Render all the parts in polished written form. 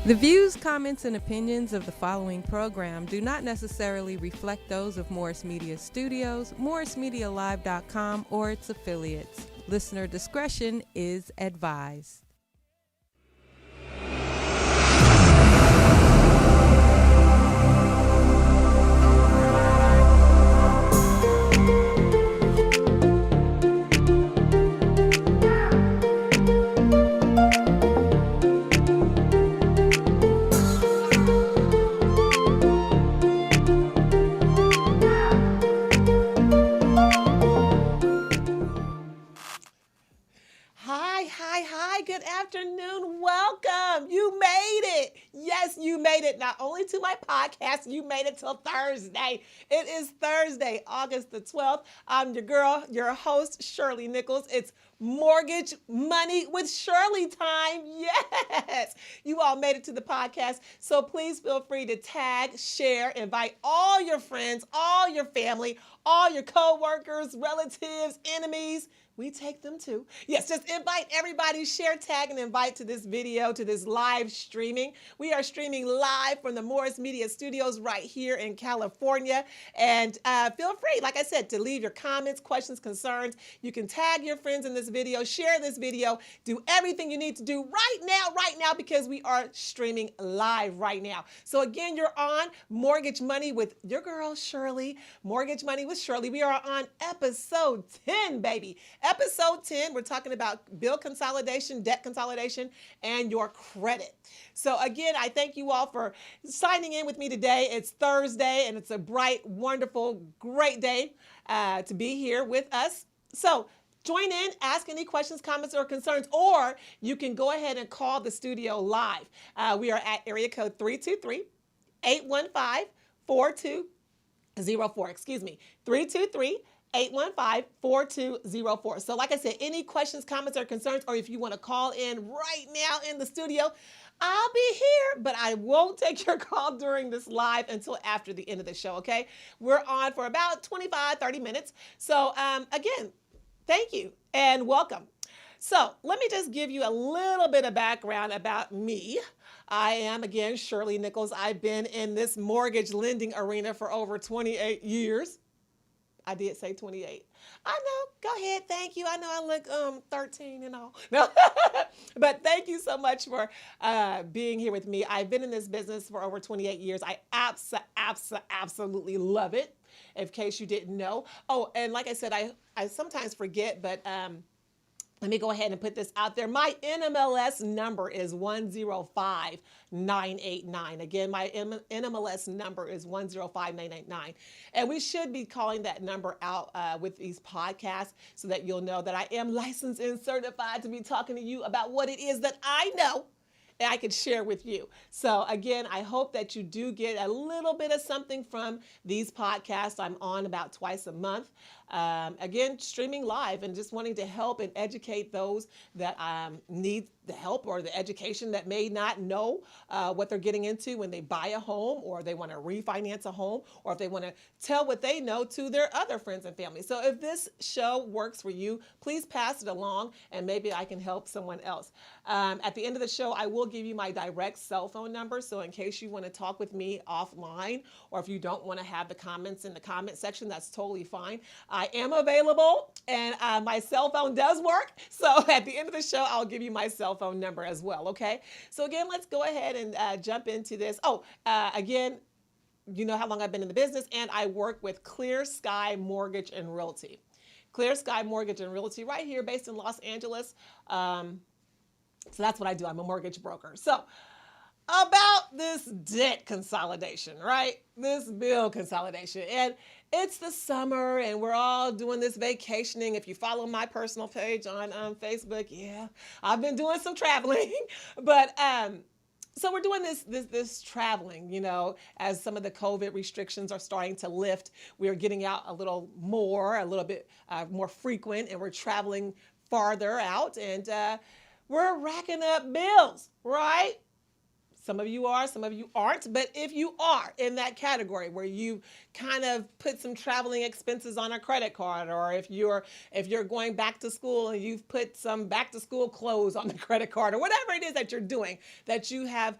The views, comments, and opinions of the following program do not necessarily reflect those of Morris Media Studios, MorrisMediaLive.com, or its affiliates. Listener discretion is advised. Good afternoon. Welcome. You made it. Yes, you made it. Not only to my podcast, you made it till Thursday. It is Thursday, August the 12th. I'm your girl, your host, Shirley Nichols. It's Mortgage Money with Shirley time. Yes, you all made it to the podcast. So please feel free to tag, share, invite all your friends, all your family, all your co-workers, relatives, enemies. We take them too. Yes, just invite everybody, share, tag, and invite to this video, to this live streaming. We are streaming live from the Morris Media Studios right here in California. And feel free, like I said, to leave your comments, questions, concerns. You can tag your friends in this video, share this video, do everything you need to do right now, because we are streaming live right now. So again, you're on Mortgage Money with your girl, Shirley. Mortgage Money with Shirley. We are on episode 10, baby. Episode 10, we're talking about bill consolidation, debt consolidation, and your credit. So again, I thank you all for signing in with me today. It's Thursday, and it's a bright, wonderful, great day to be here with us. So join in, ask any questions, comments, or concerns, or you can go ahead and call the studio live. We are at area code 323-815-4204. Excuse me, 323-815-4204. So like I said, any questions, comments, or concerns, or if you want to call in right now in the studio, I'll be here, but I won't take your call during this live until after the end of the show, okay? We're on for about 25, 30 minutes. So again, thank you and welcome. So let me just give you a little bit of background about me. I am, again, Shirley Nichols. I've been in this mortgage lending arena for over 28 years. I did say 28. I know. Go ahead. Thank you. I know I look 13 and all. No, but thank you so much for being here with me. I've been in this business for over 28 years. I absolutely love it. In case you didn't know. Oh, and like I said, I sometimes forget, but let me go ahead and put this out there. My NMLS number is 105989. Again, my NMLS number is 105989. And we should be calling that number out with these podcasts so that you'll know that I am licensed and certified to be talking to you about what it is that I know and I can share with you. So again, I hope that you do get a little bit of something from these podcasts. I'm on about twice a month. Again, streaming live and just wanting to help and educate those that need the help or the education that may not know what they're getting into when they buy a home, or they want to refinance a home, or if they want to tell what they know to their other friends and family. So if this show works for you, please pass it along and maybe I can help someone else. At the end of the show, I will give you my direct cell phone number. So in case you want to talk with me offline, or if you don't want to have the comments in the comment section, that's totally fine. I am available, and my cell phone does work. So at the end of the show, I'll give you my cell phone number as well, okay? So again, let's go ahead and jump into this. Again, you know how long I've been in the business, and I work with Clear Sky Mortgage and Realty. Clear Sky Mortgage and Realty right here based in Los Angeles. So that's what I do. I'm a mortgage broker. So about this debt consolidation, right? This bill consolidation. And it's the summer and we're all doing this vacationing. If you follow my personal page on Facebook, yeah, I've been doing some traveling. But so we're doing this traveling, you know, as some of the COVID restrictions are starting to lift. We're getting out a little bit more frequent, and we're traveling farther out, and we're racking up bills, right? Some of you are, some of you aren't. But if you are in that category where you kind of put some traveling expenses on a credit card, or if you're going back to school and you've put some back to school clothes on the credit card, or whatever it is that you're doing, that you have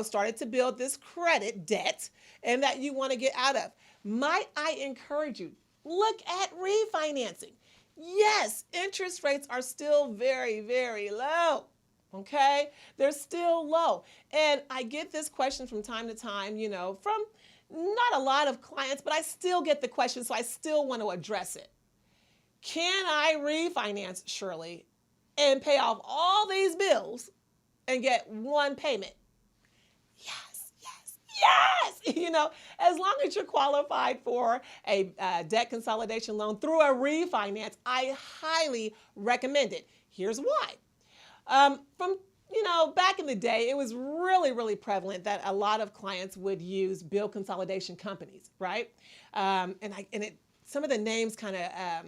started to build this credit debt and that you want to get out of. Might I encourage you, look at refinancing. Yes, interest rates are still very, very low. Okay, they're still low. And I get this question from time to time, from not a lot of clients, but I still get the question, so I still want to address it. Can I refinance, Shirley, and pay off all these bills and get one payment? Yes, yes, yes. As long as you're qualified for a debt consolidation loan through a refinance, I highly recommend it. Here's why. From back in the day, it was really, really prevalent that a lot of clients would use bill consolidation companies, right? Some of the names kind of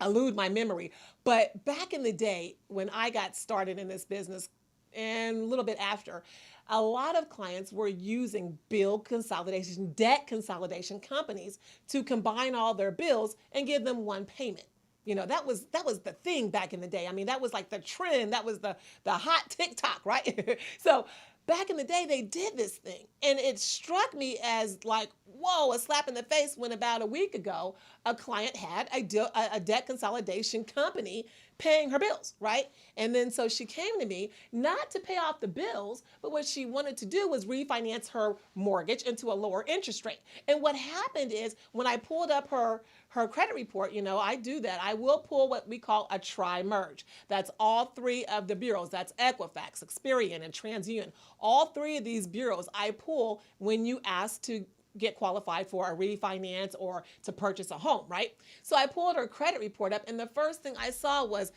elude my memory, but back in the day when I got started in this business, and a little bit after, a lot of clients were using bill consolidation, debt consolidation companies to combine all their bills and give them one payment. That was the thing back in the day. I mean, that was like the trend. That was the hot TikTok, right? So back in the day, they did this thing. And it struck me as like, whoa, a slap in the face when about a week ago, a client had a debt consolidation company paying her bills, right? And then so she came to me not to pay off the bills, but what she wanted to do was refinance her mortgage into a lower interest rate. And what happened is when I pulled up her credit report, I do that. I will pull what we call a tri-merge. That's all three of the bureaus. That's Equifax, Experian, and TransUnion. All three of these bureaus I pull when you ask to get qualified for a refinance or to purchase a home, right? So I pulled her credit report up, and the first thing I saw was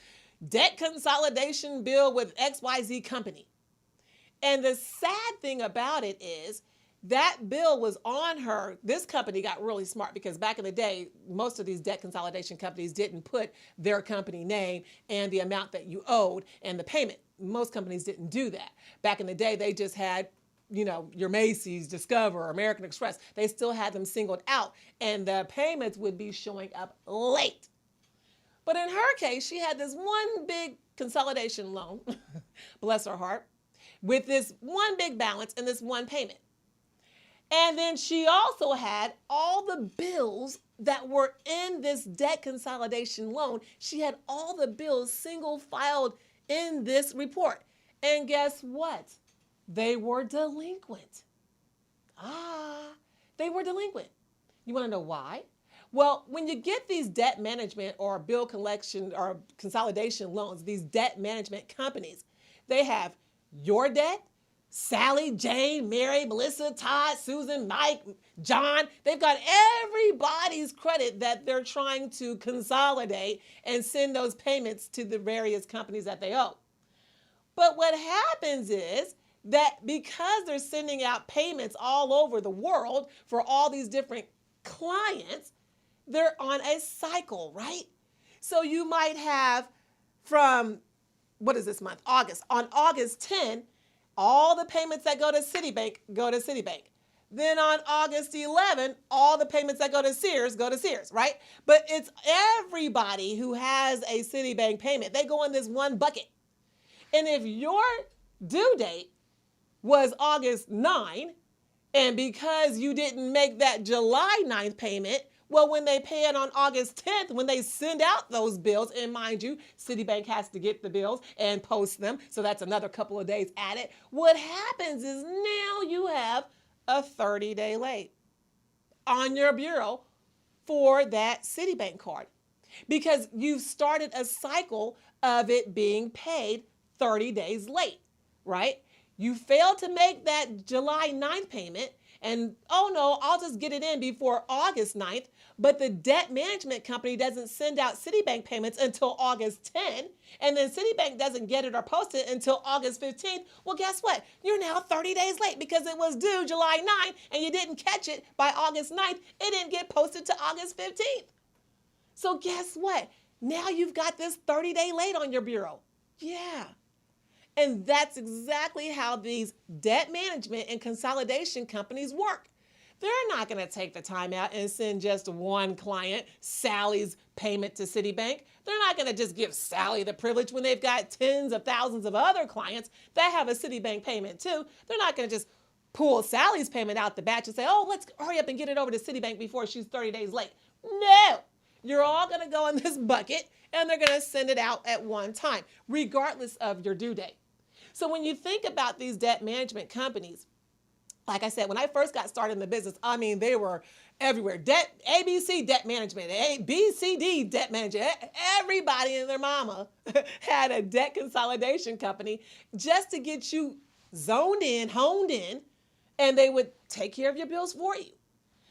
debt consolidation bill with XYZ company. And the sad thing about it is that bill was on her. This company got really smart because back in the day, most of these debt consolidation companies didn't put their company name and the amount that you owed and the payment. Most companies didn't do that. Back in the day, they just had your Macy's, Discover, American Express. They still had them singled out, and the payments would be showing up late. But in her case, she had this one big consolidation loan, bless her heart, with this one big balance and this one payment. And then she also had all the bills that were in this debt consolidation loan. She had all the bills single filed in this report. And guess what? They were delinquent. They were delinquent. You want to know why? Well, when you get these debt management or bill collection or consolidation loans, these debt management companies, they have your debt, Sally, Jane, Mary, Melissa, Todd, Susan, Mike, John. They've got everybody's credit that they're trying to consolidate and send those payments to the various companies that they owe. But what happens is that because they're sending out payments all over the world for all these different clients, they're on a cycle, right? So you might have from, what is this month? August. On August 10, all the payments that go to Citibank go to Citibank. Then on August 11, all the payments that go to Sears, right? But it's everybody who has a Citibank payment. They go in this one bucket. And if your due date was August 9, and because you didn't make that July 9th payment, well, when they pay it on August 10th, when they send out those bills, and mind you, Citibank has to get the bills and post them, so that's another couple of days added. What happens is now you have a 30-day late on your bureau for that Citibank card because you've started a cycle of it being paid 30 days late, right? You failed to make that July 9th payment, and oh no, I'll just get it in before August 9th, but the debt management company doesn't send out Citibank payments until August 10, and then Citibank doesn't get it or post it until August 15th. Well, guess what? You're now 30 days late because it was due July 9th and you didn't catch it by August 9th. It didn't get posted to August 15th. So guess what? Now you've got this 30-day late on your bureau. Yeah. And that's exactly how these debt management and consolidation companies work. they're not going to take the time out and send just one client Sally's payment to Citibank. They're not going to just give Sally the privilege when they've got tens of thousands of other clients that have a Citibank payment too. They're not going to just pull Sally's payment out the batch and say, oh, let's hurry up and get it over to Citibank before she's 30 days late. No, you're all going to go in this bucket and they're going to send it out at one time, regardless of your due date. So when you think about these debt management companies, like I said, when I first got started in the business, I mean, they were everywhere. Debt, ABC debt management, ABCD debt management. Everybody and their mama had a debt consolidation company just to get you zoned in, honed in, and they would take care of your bills for you.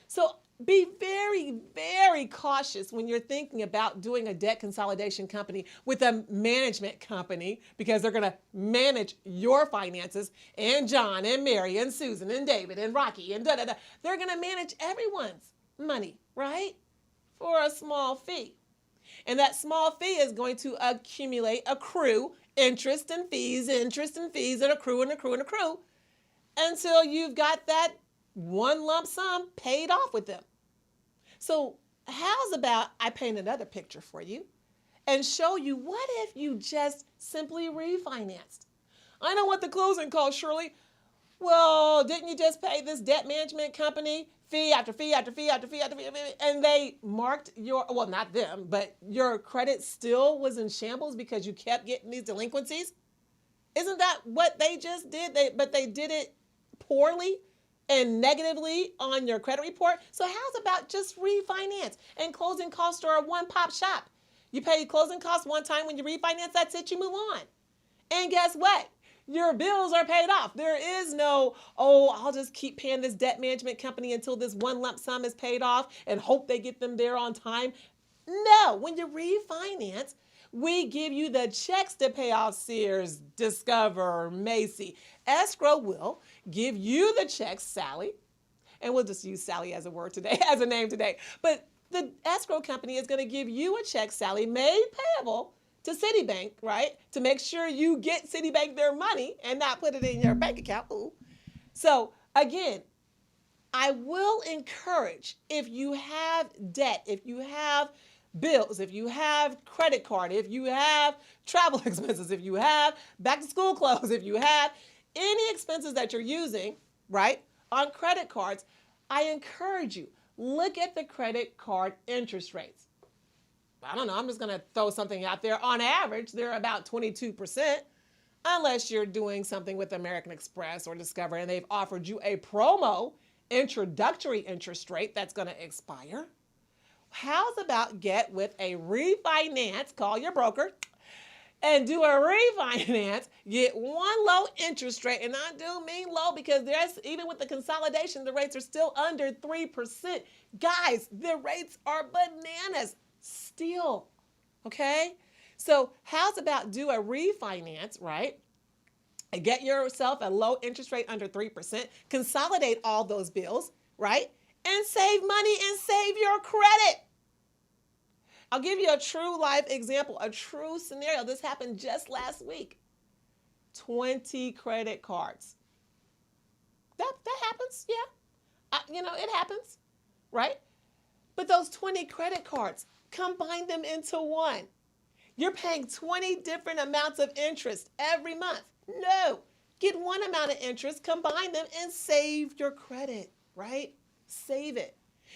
So be very, very cautious when you're thinking about doing a debt consolidation company with a management company, because they're going to manage your finances, and John and Mary and Susan and David and Rocky and da-da-da. They're going to manage everyone's money, right? For a small fee. And that small fee is going to accrue interest and fees and accrue until you've got that one lump sum paid off with them. So how's about I paint another picture for you and show you what if you just simply refinanced? I know what the closing costs, Shirley. Well, didn't you just pay this debt management company fee after fee after fee after fee after fee, and they marked your, well, not them, but your credit still was in shambles because you kept getting these delinquencies? Isn't that what they just did? But they did it poorly and negatively on your credit report. So how's about just refinance? And closing costs are a one-pop shop. You pay closing costs one time. When you refinance, that's it, you move on. And guess what? Your bills are paid off. There is no, oh, I'll just keep paying this debt management company until this one lump sum is paid off and hope they get them there on time. No, when you refinance, we give you the checks to pay off Sears, Discover, Macy. Escrow will give you the checks, Sally, and we'll just use Sally as a word today, as a name today. But the escrow company is going to give you a check, Sally, made payable to Citibank, right? To make sure you get Citibank their money and not put it in your bank account. Ooh. So again, I will encourage, if you have debt, if you have bills, if you have credit card, if you have travel expenses, if you have back to school clothes, if you have any expenses that you're using, right, on credit cards, I encourage you, look at the credit card interest rates. I don't know, I'm just going to throw something out there. On average, they're about 22%, unless you're doing something with American Express or Discover and they've offered you a promo introductory interest rate that's going to expire. How's about get with a refinance, call your broker, and do a refinance, get one low interest rate, and I do mean low because there's, even with the consolidation, the rates are still under 3%. Guys, the rates are bananas still, okay? So how's about do a refinance, right? And get yourself a low interest rate under 3%, consolidate all those bills, right? And save money and save your credit. I'll give you a true life example, a true scenario. This happened just last week. 20 credit cards. That happens, yeah. It happens, right? But those 20 credit cards, combine them into one. You're paying 20 different amounts of interest every month. No, get one amount of interest, combine them, and save your credit, right? Save it.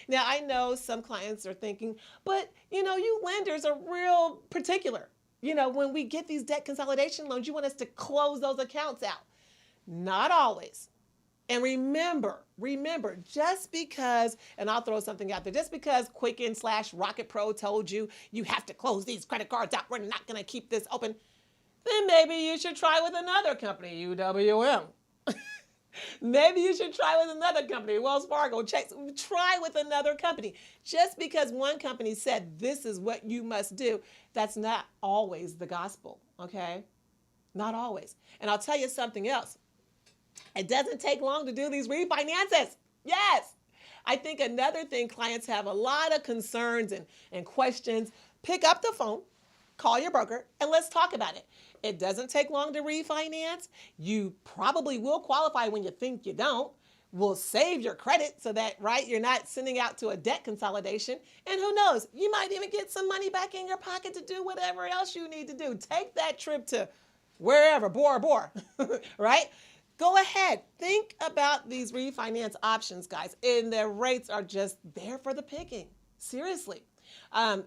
Now, I know some clients are thinking, but, you lenders are real particular. When we get these debt consolidation loans, you want us to close those accounts out. Not always. And remember, just because, and I'll throw something out there, just because Quicken/Rocket Pro told you have to close these credit cards out, we're not going to keep this open, then maybe you should try with another company, UWM. Maybe you should try with another company, Wells Fargo, Chase. Try with another company. Just because one company said this is what you must do, that's not always the gospel, okay? Not always. And I'll tell you something else. It doesn't take long to do these refinances. Yes. I think another thing, clients have a lot of concerns and questions. Pick up the phone, call your broker, and let's talk about it. It doesn't take long to refinance. You probably will qualify when you think you don't. will save your credit so that, right, you're not sending out to a debt consolidation. And who knows, you might even get some money back in your pocket to do whatever else you need to do. Take that trip to wherever, Bora Bora, right? Go ahead. Think about these refinance options, guys. And the rates are just there for the picking. Seriously.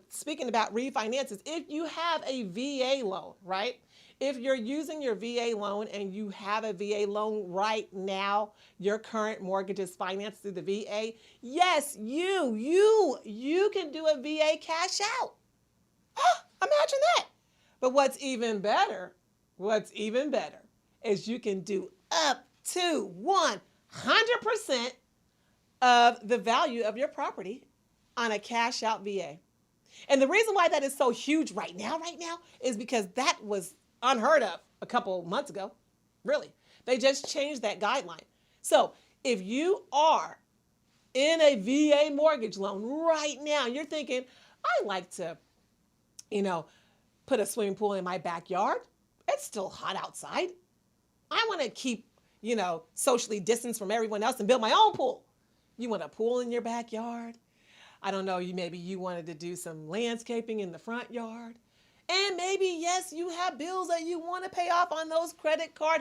Speaking about refinances, if you have a VA loan, right? If you're using your VA loan and you have a VA loan right now, your current mortgage is financed through the VA. Yes, you can do a VA cash out. Oh, imagine that. But what's even better is you can do up to 100% of the value of your property on a cash out VA. And the reason why that is so huge right now is because that was unheard of a couple months ago. Really. They just changed that guideline. So if you are in a VA mortgage loan right now, you're thinking, I like to, put a swimming pool in my backyard. It's still hot outside. I want to keep, socially distanced from everyone else and build my own pool. You want a pool in your backyard? I don't know, maybe you wanted to do some landscaping in the front yard. And maybe, yes, you have bills that you want to pay off on those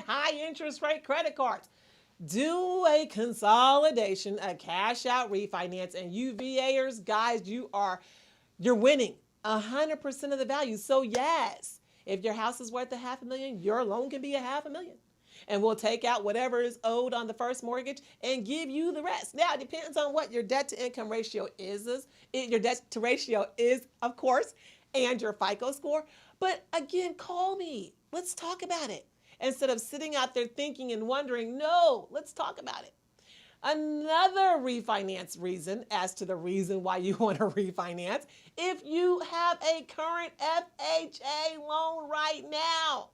high interest rate credit cards. Do a consolidation, a cash out refinance, and you VAers, guys, you're winning 100% of the value. So yes, if your house is worth $500,000, your loan can be $500,000. And we'll take out whatever is owed on the first mortgage and give you the rest. Now, it depends on what your debt to income ratio is. Your debt to ratio is, of course, and your FICO score. But again, call me. Let's talk about it. Instead of sitting out there thinking and wondering, no, let's talk about it. Another refinance reason, as to the reason why you want to refinance, if you have a current FHA loan right now.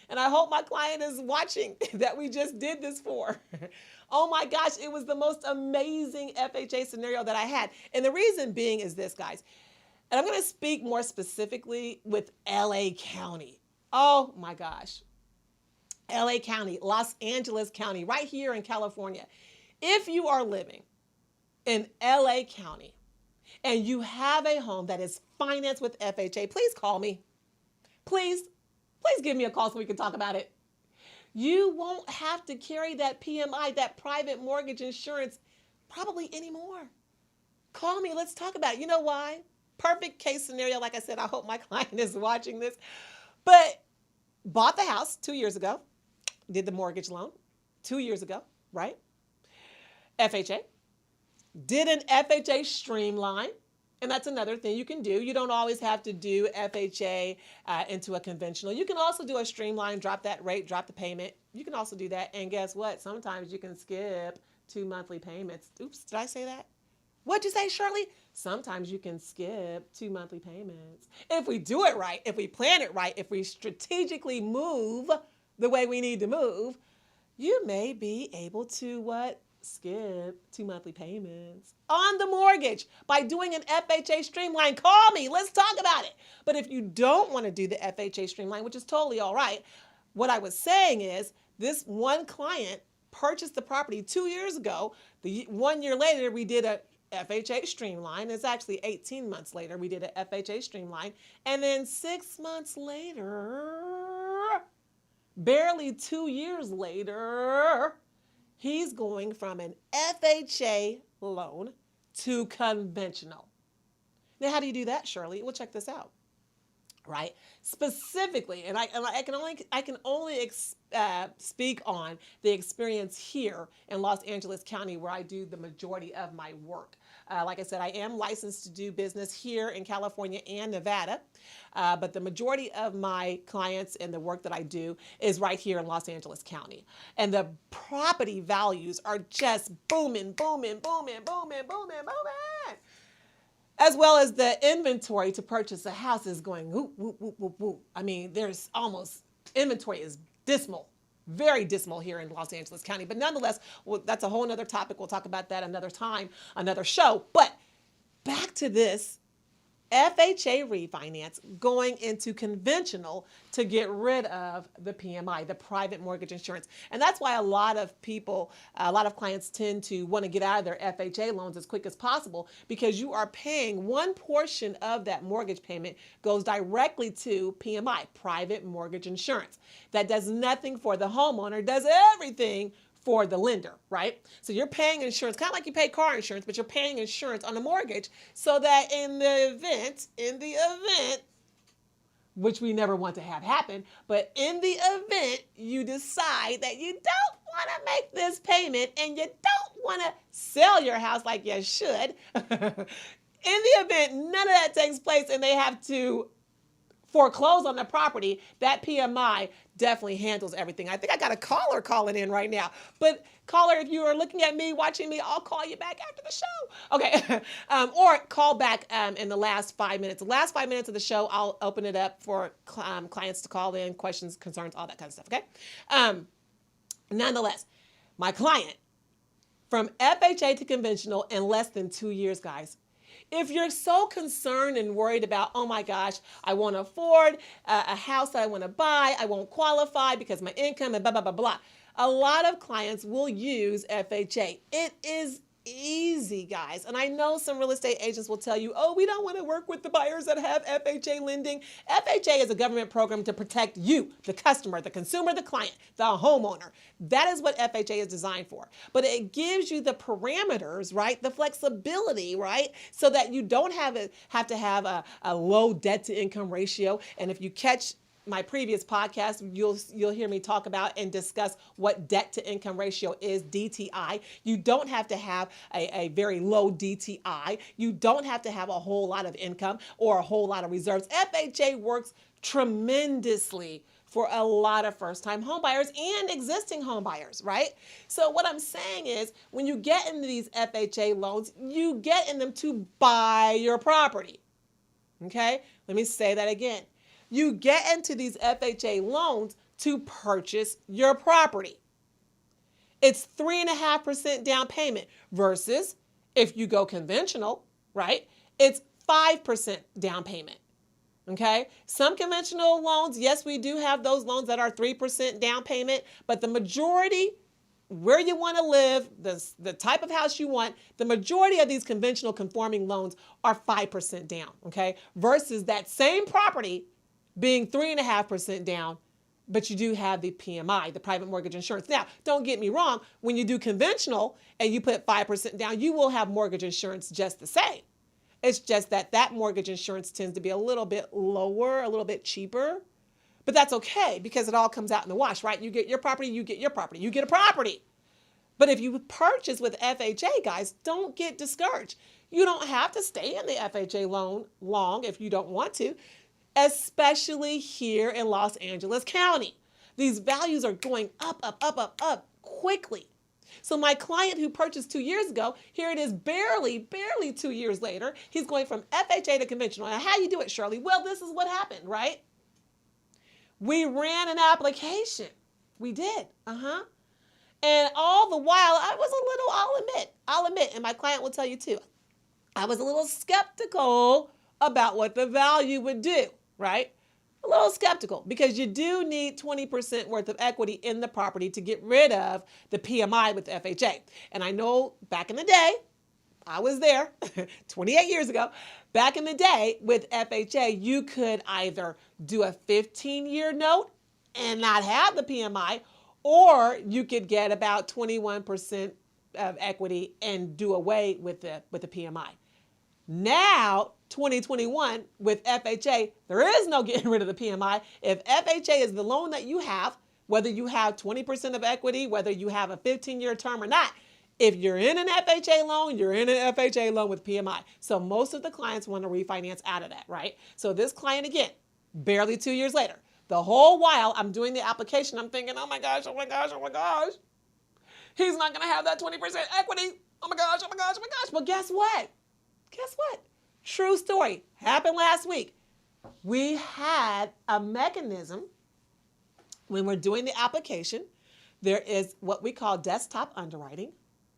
And I hope my client is watching that we just did this for. Oh my gosh, it was the most amazing FHA scenario that I had. And the reason being is this, guys. And I'm going to speak more specifically with LA County. Oh my gosh. LA County, Los Angeles County, right here in California. If you are living in LA County and you have a home that is financed with FHA, please call me. Please give me a call so we can talk about it. You won't have to carry that PMI, that private mortgage insurance, probably anymore. Call me. Let's talk about it. You know why? Perfect case scenario. Like I said, I hope my client is watching this. But bought the house 2 years ago. Did the mortgage loan 2 years ago, right? FHA. Did an FHA streamline. And that's another thing you can do. You don't always have to do FHA into a conventional. You can also do a streamline, drop that rate, drop the payment. You can also do that. And guess what? Sometimes you can skip 2 monthly payments. Oops, did I say that? What'd you say, Shirley? Sometimes you can skip 2 monthly payments. If we do it right, if we plan it right, if we strategically move the way we need to move, you may be able to skip 2 monthly payments on the mortgage by doing an FHA streamline. Call me. Let's talk about it. But if you don't want to do the FHA streamline, which is totally all right, what I was saying is this one client purchased the property 2 years ago. 1 year later, we did a FHA streamline. It's actually 18 months later, we did a FHA streamline. And then 6 months later, barely 2 years later, he's going from an FHA loan to conventional. Now, how do you do that, Shirley? Well, check this out, right? Specifically, and I can only speak on the experience here in Los Angeles County where I do the majority of my work. Like I said, I am licensed to do business here in California and Nevada, but the majority of my clients and the work that I do is right here in Los Angeles County. And the property values are just booming, booming, booming, booming, booming, booming. As well as the inventory to purchase a house is going whoop, whoop, whoop, whoop, whoop. I mean, inventory is dismal. Very dismal here in Los Angeles County. But nonetheless, that's a whole nother topic. We'll talk about that another time, another show. But back to this FHA refinance going into conventional to get rid of the PMI, the private mortgage insurance. And that's why a lot of people, a lot of clients tend to want to get out of their FHA loans as quick as possible, because you are paying one portion of that mortgage payment goes directly to PMI, private mortgage insurance. That does nothing for the homeowner, does everything for the lender, right? So you're paying insurance, kind of like you pay car insurance, but you're paying insurance on the mortgage so that in the event, which we never want to have happen, but in the event you decide that you don't want to make this payment and you don't want to sell your house like you should, in the event none of that takes place and they have to foreclose on the property, that PMI definitely handles everything. I think I got a caller calling in right now. But caller, if you are looking at me, watching me, I'll call you back after the show. Okay. Or call back in the last 5 minutes. The last 5 minutes of the show, I'll open it up for clients to call in, questions, concerns, all that kind of stuff. Okay. Nonetheless, my client from FHA to conventional in less than 2 years, guys. If you're so concerned and worried about, oh my gosh, I won't afford a house that I want to buy, I won't qualify because my income and blah, blah, blah, blah. A lot of clients will use FHA. It is easy, guys. And I know some real estate agents will tell you, oh, we don't want to work with the buyers that have FHA lending. FHA is a government program to protect you, the customer, the consumer, the client, the homeowner. That is what FHA is designed for. But it gives you the parameters, right? The flexibility, right? So that you don't have to have a low debt to income ratio. And if you catch my previous podcast, you'll hear me talk about and discuss what debt to income ratio is, DTI. You don't have to have a very low DTI. You don't have to have a whole lot of income or a whole lot of reserves. FHA works tremendously for a lot of first-time homebuyers and existing homebuyers, right? So what I'm saying is, when you get into these FHA loans, you get in them to buy your property, okay? Let me say that again. You get into these FHA loans to purchase your property. It's 3.5% down payment versus if you go conventional, right? It's 5% down payment. Okay. Some conventional loans, yes, we do have those loans that are 3% down payment, but the majority, where you want to live, the type of house you want, the majority of these conventional conforming loans are 5% down. Okay. Versus that same property being 3.5% down, but you do have the PMI, the private mortgage insurance. Now, don't get me wrong. When you do conventional and you put 5% down, you will have mortgage insurance just the same. It's just that mortgage insurance tends to be a little bit lower, a little bit cheaper, but that's okay because it all comes out in the wash, right? You get your property, you get your property, you get a property. But if you purchase with FHA, guys, don't get discouraged. You don't have to stay in the FHA loan long if you don't want to, especially here in Los Angeles County. These values are going up quickly. So my client who purchased 2 years ago, here it is barely 2 years later, he's going from FHA to conventional. Now, how do you do it, Shirley? Well, this is what happened, right? We ran an application. We did, And all the while, I was a little, I'll admit, and my client will tell you too, I was a little skeptical about what the value would do, right? A little skeptical because you do need 20% worth of equity in the property to get rid of the PMI with the FHA. And I know back in the day, I was there 28 years ago. Back in the day with FHA, you could either do a 15-year note and not have the PMI, or you could get about 21% of equity and do away with the PMI. Now, 2021, with FHA, there is no getting rid of the PMI. If FHA is the loan that you have, whether you have 20% of equity, whether you have a 15-year term or not, if you're in an FHA loan, you're in an FHA loan with PMI. So most of the clients want to refinance out of that, right? So this client, again, barely 2 years later, the whole while I'm doing the application, I'm thinking, oh my gosh, he's not going to have that 20% equity. Oh my gosh. Well, guess what? True story. Happened last week. We had a mechanism when we're doing the application. There is what we call desktop underwriting.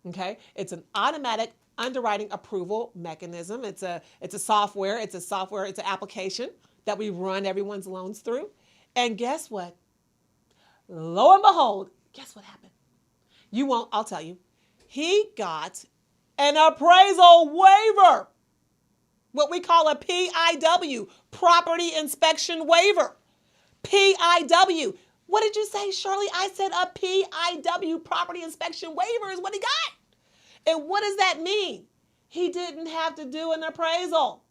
Okay. It's an automatic underwriting approval mechanism. It's a software. It's an application that we run everyone's loans through. And guess what? Lo and behold, guess what happened? You won't, I'll tell you. He got an appraisal waiver, what we call a PIW, property inspection waiver. PIW. What did you say, Shirley? I said a PIW, property inspection waiver, is what he got. And what does that mean? He didn't have to do an appraisal.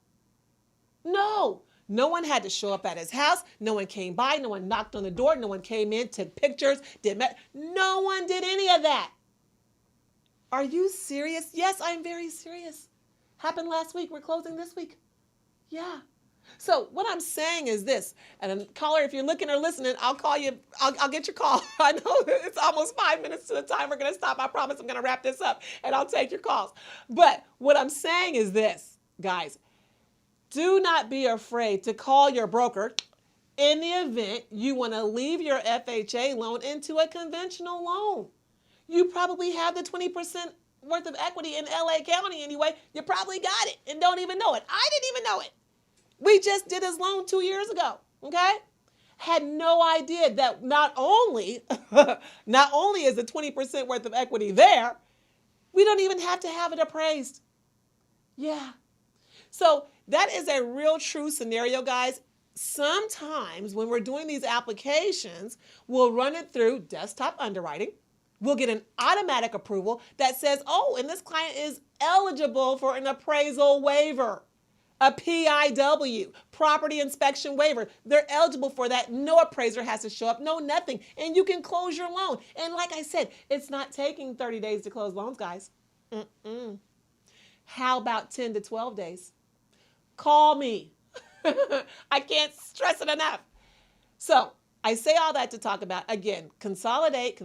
No one had to show up at his house. No one came by. No one knocked on the door. No one came in, took pictures, no one did any of that. Are you serious? Yes, I'm very serious. Happened last week. We're closing this week. Yeah. So what I'm saying is this, and caller, if you're looking or listening, I'll call you. I'll get your call. I know it's almost 5 minutes to the time we're going to stop. I promise I'm going to wrap this up, and I'll take your calls. But what I'm saying is this, guys. Do not be afraid to call your broker in the event you want to leave your FHA loan into a conventional loan. You probably have the 20% worth of equity in LA County anyway. You probably got it and don't even know it. I didn't even know it. We just did his loan 2 years ago, okay? Had no idea that not only is the 20% worth of equity there, we don't even have to have it appraised. Yeah. So that is a real true scenario, guys. Sometimes when we're doing these applications, we'll run it through desktop underwriting. We'll get an automatic approval that says, oh, and this client is eligible for an appraisal waiver, a PIW, property inspection waiver. They're eligible for that. No appraiser has to show up, no nothing. And you can close your loan. And like I said, it's not taking 30 days to close loans, guys. How about 10 to 12 days? Call me. I can't stress it enough. So I say all that to talk about, again, consolidate.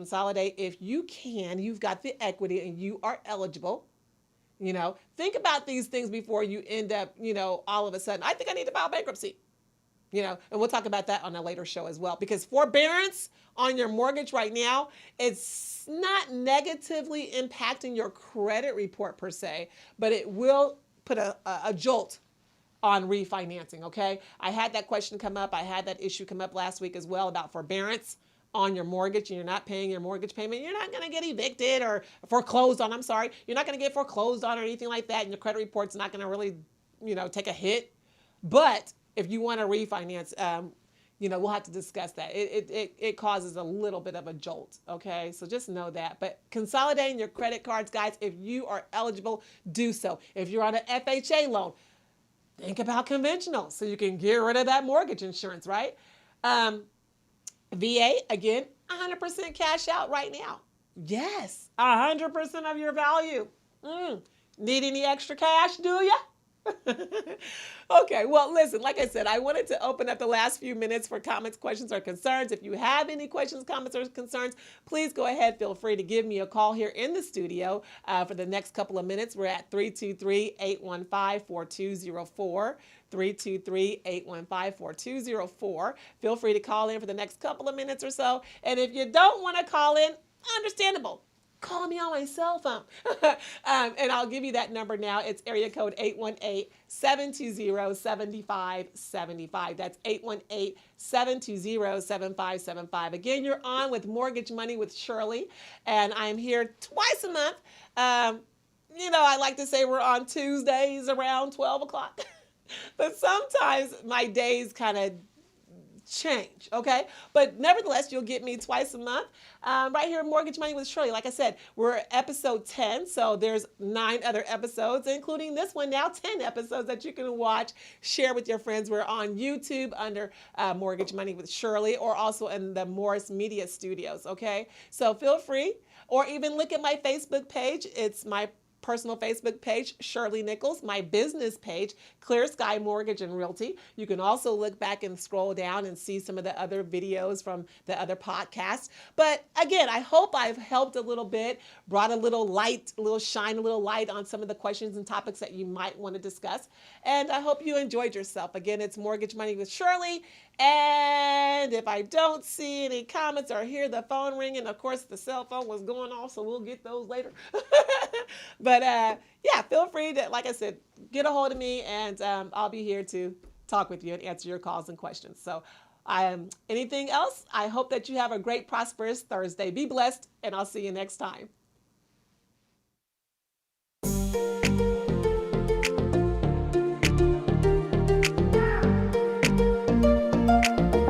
If you can, you've got the equity and you are eligible. Think about these things before you end up, all of a sudden, I think I need to file bankruptcy. And we'll talk about that on a later show as well, because forbearance on your mortgage right now, it's not negatively impacting your credit report per se, but it will put a jolt on refinancing, okay? I had that question come up. I had that issue come up last week as well about forbearance on your mortgage, and you're not paying your mortgage payment. You're not going to get evicted or foreclosed on. I'm sorry. You're not going to get foreclosed on or anything like that, and your credit report's not going to really, take a hit. But if you want to refinance, we'll have to discuss that. It causes a little bit of a jolt, okay? So just know that. But consolidating your credit cards, guys, if you are eligible, do so. If you're on an FHA loan, think about conventional so you can get rid of that mortgage insurance, right? VA, again, 100% cash out right now. Yes, 100% of your value. Need any extra cash, do you? Okay, well, listen, like I said, I wanted to open up the last few minutes for comments, questions, or concerns. If you have any questions, comments, or concerns, please go ahead. Feel free to give me a call here in the studio for the next couple of minutes. We're at 323-815-4204. 323-815-4204. Feel free to call in for the next couple of minutes or so. And if you don't want to call in, understandable. Call me on my cell phone. And I'll give you that number now. It's area code 818-720-7575. That's 818-720-7575. Again, you're on with Mortgage Money with Shirley, and I'm here twice a month. I like to say we're on Tuesdays around 12 o'clock. But sometimes my days kind of change, okay? But nevertheless, you'll get me twice a month right here in Mortgage Money with Shirley. Like I said, we're at episode 10, so there's 9 other episodes, including this one now, 10 episodes that you can watch, share with your friends. We're on YouTube under Mortgage Money with Shirley, or also in the Morris Media Studios, okay? So feel free, or even look at my Facebook page. It's my personal Facebook page, Shirley Nichols, my business page, Clear Sky Mortgage and Realty. You can also look back and scroll down and see some of the other videos from the other podcasts. But again, I hope I've helped a little bit, brought a little light on some of the questions and topics that you might want to discuss. And I hope you enjoyed yourself. Again, it's Mortgage Money with Shirley. And if I don't see any comments or hear the phone ringing, of course, the cell phone was going off, so we'll get those later. But yeah, feel free to, like I said, get a hold of me, and I'll be here to talk with you and answer your calls and questions. So anything else, I hope that you have a great, prosperous Thursday. Be blessed, and I'll see you next time.